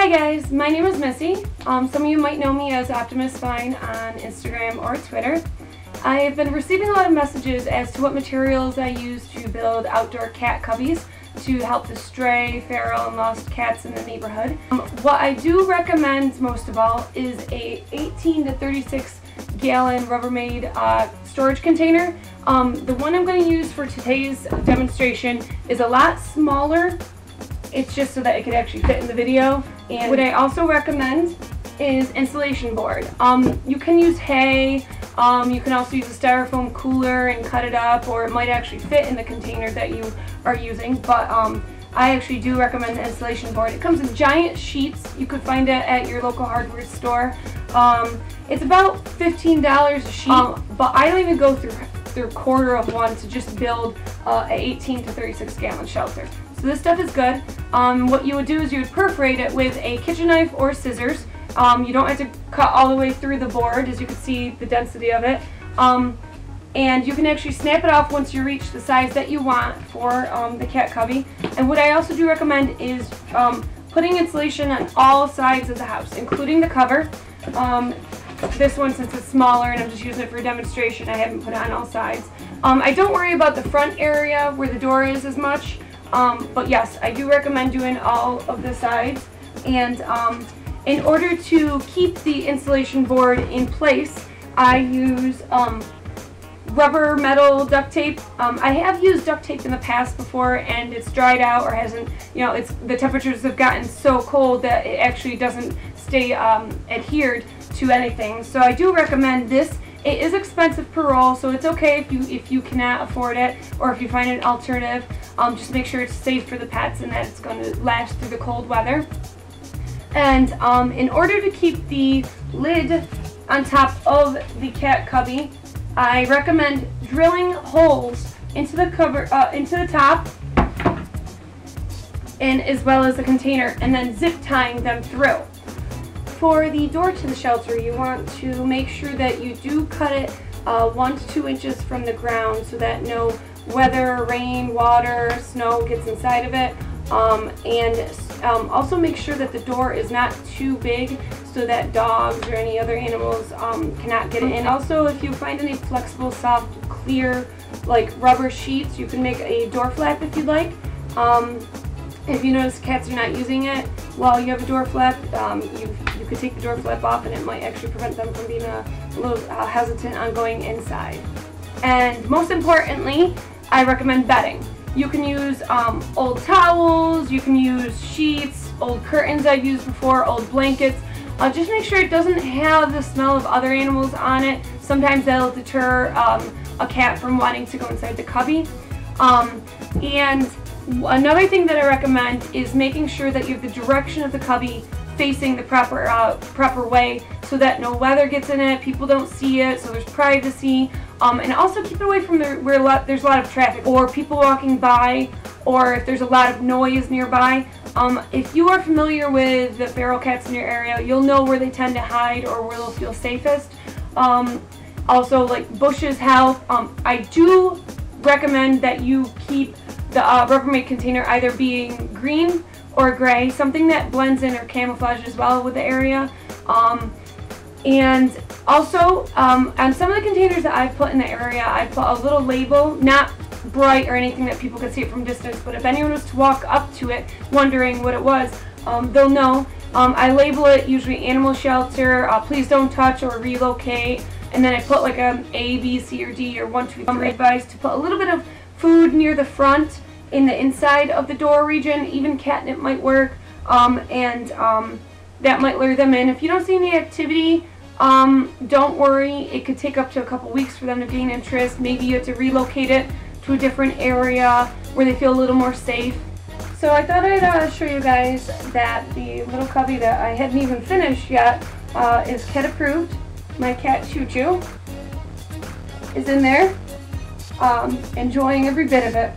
Hi guys, my name is Missy. Some of you might know me as Optimus Fine on Instagram or Twitter. I've been receiving a lot of messages as to what materials I use to build outdoor cat cubbies to help the stray, feral, and lost cats in the neighborhood. What I do recommend most of all is a 18 to 36 gallon Rubbermaid storage container. The one I'm going to use for today's demonstration is a lot smaller. It's just so that it could actually fit in the video. And what I also recommend is insulation board. You can use hay, you can also use a styrofoam cooler and cut it up, or it might actually fit in the container that you are using, but I actually do recommend the insulation board. It comes in giant sheets. You could find it at your local hardware store. It's about $15 a sheet, but I don't even go through a quarter of one to just build a 18 to 36 gallon shelter. So this stuff is good. What you would do is you would perforate it with a kitchen knife or scissors. You don't have to cut all the way through the board, as you can see the density of it. And you can actually snap it off once you reach the size that you want for the cat cubby. And what I also do recommend is putting insulation on all sides of the house, including the cover. This one, since it's smaller and I'm just using it for a demonstration, I haven't put it on all sides. I don't worry about the front area where the door is as much, but yes, I do recommend doing all of the sides. And in order to keep the insulation board in place, I use rubber metal duct tape. I have used duct tape in the past before, and it's dried out or hasn't, the temperatures have gotten so cold that it actually doesn't stay adhered to anything. So I do recommend this. It is expensive per roll, so it's okay if you cannot afford it, or if you find an alternative. Just make sure it's safe for the pets and that it's going to last through the cold weather. And in order to keep the lid on top of the cat cubby, I recommend drilling holes into the cover, into the top, and as well as the container, and then zip tying them through. For the door to the shelter, you want to make sure that you do cut it 1 to 2 inches from the ground so that no weather, rain, water, snow gets inside of it. Also make sure that the door is not too big so that dogs or any other animals cannot get in. Also, if you find any flexible, soft, clear, like rubber sheets, you can make a door flap if you'd like. If you notice cats are not using it while you have a door flap, you could take the door flap off and it might actually prevent them from being a little hesitant on going inside. And most importantly, I recommend bedding. You can use old towels, you can use sheets, old curtains I've used before, old blankets. Just make sure it doesn't have the smell of other animals on it. Sometimes that'll deter a cat from wanting to go inside the cubby. And another thing that I recommend is making sure that you have the direction of the cubby facing the proper way so that no weather gets in it, people don't see it, so there's privacy. And also keep it away from where there's a lot of traffic or people walking by, or if there's a lot of noise nearby. If you are familiar with the feral cats in your area, you'll know where they tend to hide or where they'll feel safest. Also, like bushes help. I do recommend that you keep the Rubbermaid container either being green or gray, something that blends in or camouflages well with the area. And also, on some of the containers that I've put in the area, I put a little label, not bright or anything that people could see it from distance, but if anyone was to walk up to it wondering what it was, they'll know. I label it usually animal shelter, please don't touch or relocate, and then I put like A, B, C, or D, or 1, 2, 3 advice to put a little bit of food near the front in the inside of the door region. Even catnip might work, and that might lure them in. If you don't see any activity, don't worry. It could take up to a couple weeks for them to gain interest. Maybe you have to relocate it to a different area where they feel a little more safe. So I thought I'd show you guys that the little cubby that I hadn't even finished yet is cat approved. My cat Choo Choo is in there, enjoying every bit of it.